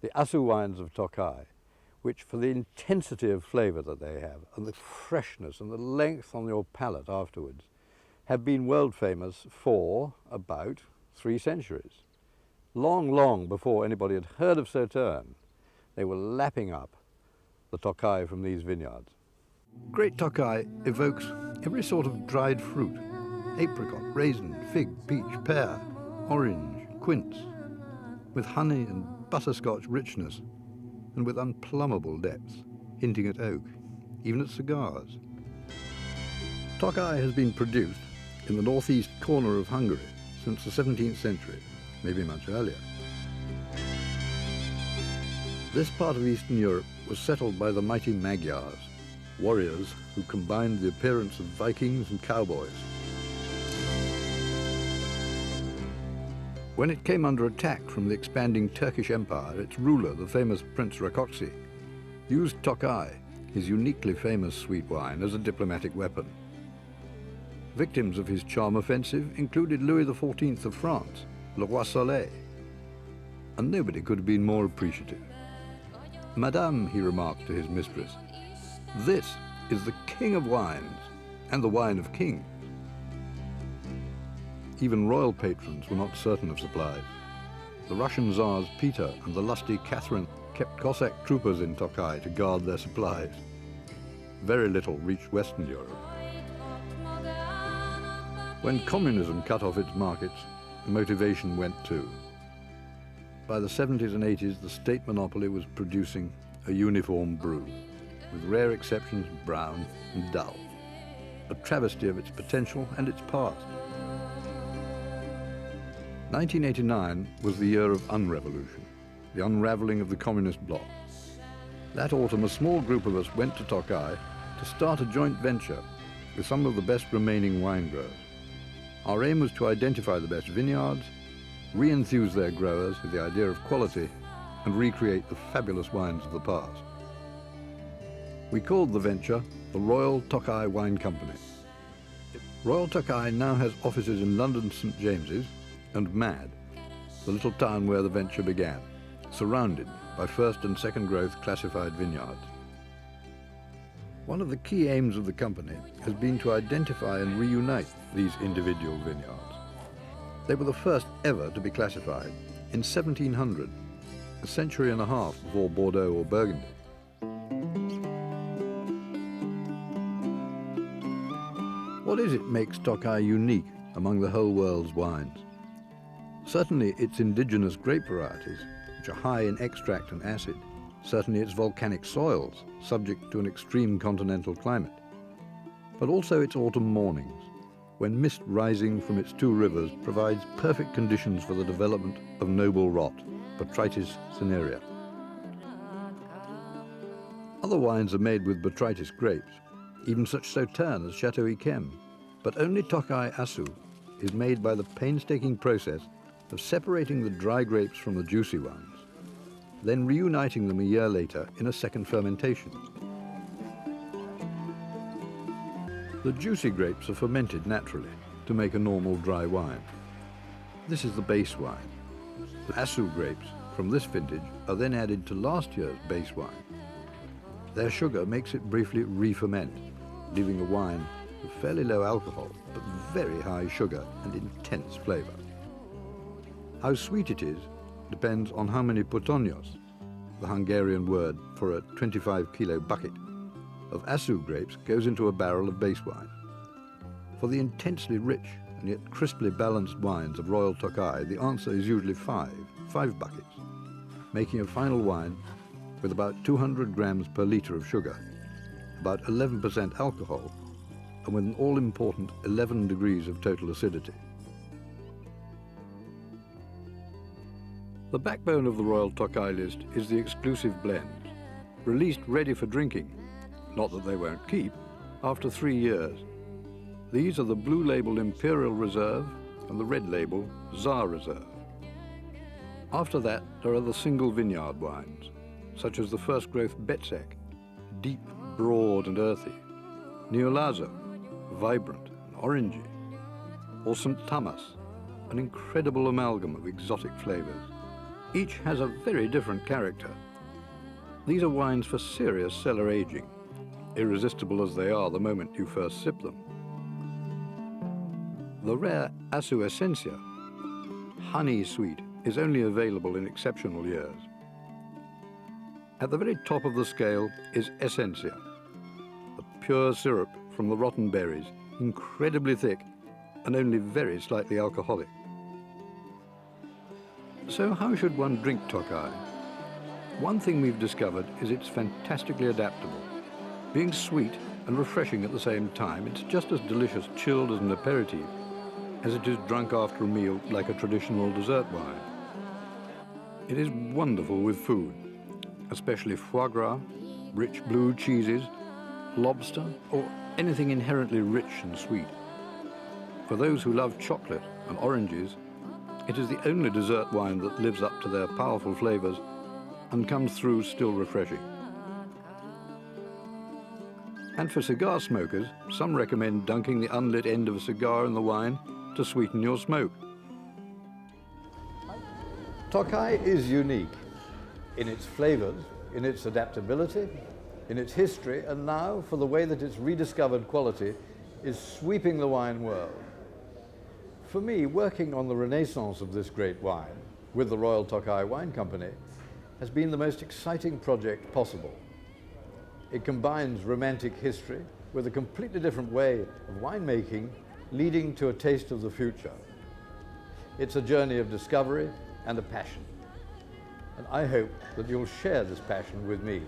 the Asu wines of Tokai, which for the intensity of flavour that they have, and the freshness and the length on your palate afterwards, have been world famous for about 3 centuries. Long, long before anybody had heard of Sauterne, they were lapping up the Tokai from these vineyards. Great Tokai evokes every sort of dried fruit: apricot, raisin, fig, peach, pear, orange, quince, with honey and butterscotch richness, and with unplumbable depths, hinting at oak, even at cigars. Tokai has been produced in the northeast corner of Hungary since the 17th century, maybe much earlier. This part of Eastern Europe was settled by the mighty Magyars, warriors who combined the appearance of Vikings and cowboys. When it came under attack from the expanding Turkish Empire, its ruler, the famous Prince Rakoczy, used Tokai, his uniquely famous sweet wine, as a diplomatic weapon. Victims of his charm offensive included Louis XIV of France, Le Roi Soleil, and nobody could have been more appreciative. "Madame," he remarked to his mistress, "this is the king of wines, and the wine of kings." Even royal patrons were not certain of supplies. The Russian Tsars Peter and the lusty Catherine kept Cossack troopers in Tokai to guard their supplies. Very little reached Western Europe. When communism cut off its markets, motivation went too. By the 70s and 80s, the state monopoly was producing a uniform brew, with rare exceptions brown and dull, a travesty of its potential and its past. 1989 was the year of unrevolution, the unraveling of the communist bloc. That autumn, a small group of us went to Tokai to start a joint venture with some of the best remaining wine growers. Our aim was to identify the best vineyards, re-enthuse their growers with the idea of quality, and recreate the fabulous wines of the past. We called the venture the Royal Tokai Wine Company. Royal Tokai now has offices in London St James's and Mad, the little town where the venture began, surrounded by first and second growth classified vineyards. One of the key aims of the company has been to identify and reunite these individual vineyards. They were the first ever to be classified in 1700, a century and a half before Bordeaux or Burgundy. What is it makes Tokai unique among the whole world's wines? Certainly its indigenous grape varieties, which are high in extract and acid. Certainly its volcanic soils, subject to an extreme continental climate. But also its autumn mornings, when mist rising from its 2 rivers provides perfect conditions for the development of noble rot, Botrytis cinerea. Other wines are made with Botrytis grapes, even such Sauterne as Chateau Yquem, but only Tokai Asu is made by the painstaking process of separating the dry grapes from the juicy ones, then reuniting them a year later in a second fermentation. The juicy grapes are fermented naturally to make a normal dry wine. This is the base wine. The Asu grapes from this vintage are then added to last year's base wine. Their sugar makes it briefly re-ferment, leaving a wine with fairly low alcohol, but very high sugar and intense flavour. How sweet it is depends on how many potonyos, the Hungarian word for a 25-kilo bucket, of Asu grapes goes into a barrel of base wine. For the intensely rich and yet crisply balanced wines of Royal Tokai, the answer is usually five buckets, making a final wine with about 200 grams per litre of sugar, about 11% alcohol, and with an all-important 11 degrees of total acidity. The backbone of the Royal Tokai list is the exclusive blends, released ready for drinking, not that they won't keep, after 3 years. These are the blue label Imperial Reserve and the red label Tsar Reserve. After that, there are the single vineyard wines, such as the first growth Betzek, deep, broad and earthy, Neolazo, vibrant and orangey, or St. Thomas, an incredible amalgam of exotic flavours. Each has a very different character. These are wines for serious cellar aging, irresistible as they are the moment you first sip them. The rare Asu Essentia, honey sweet, is only available in exceptional years. At the very top of the scale is Essentia, the pure syrup from the rotten berries, incredibly thick and only very slightly alcoholic. So how should one drink Tokai? One thing we've discovered is it's fantastically adaptable. Being sweet and refreshing at the same time, it's just as delicious chilled as an aperitif as it is drunk after a meal like a traditional dessert wine. It is wonderful with food, especially foie gras, rich blue cheeses, lobster, or anything inherently rich and sweet. For those who love chocolate and oranges, it is the only dessert wine that lives up to their powerful flavors and comes through still refreshing. And for cigar smokers, some recommend dunking the unlit end of a cigar in the wine to sweeten your smoke. Tokai is unique in its flavors, in its adaptability, in its history, and now for the way that its rediscovered quality is sweeping the wine world. For me, working on the renaissance of this great wine with the Royal Tokai Wine Company has been the most exciting project possible. It combines romantic history with a completely different way of winemaking, leading to a taste of the future. It's a journey of discovery and a passion. And I hope that you'll share this passion with me.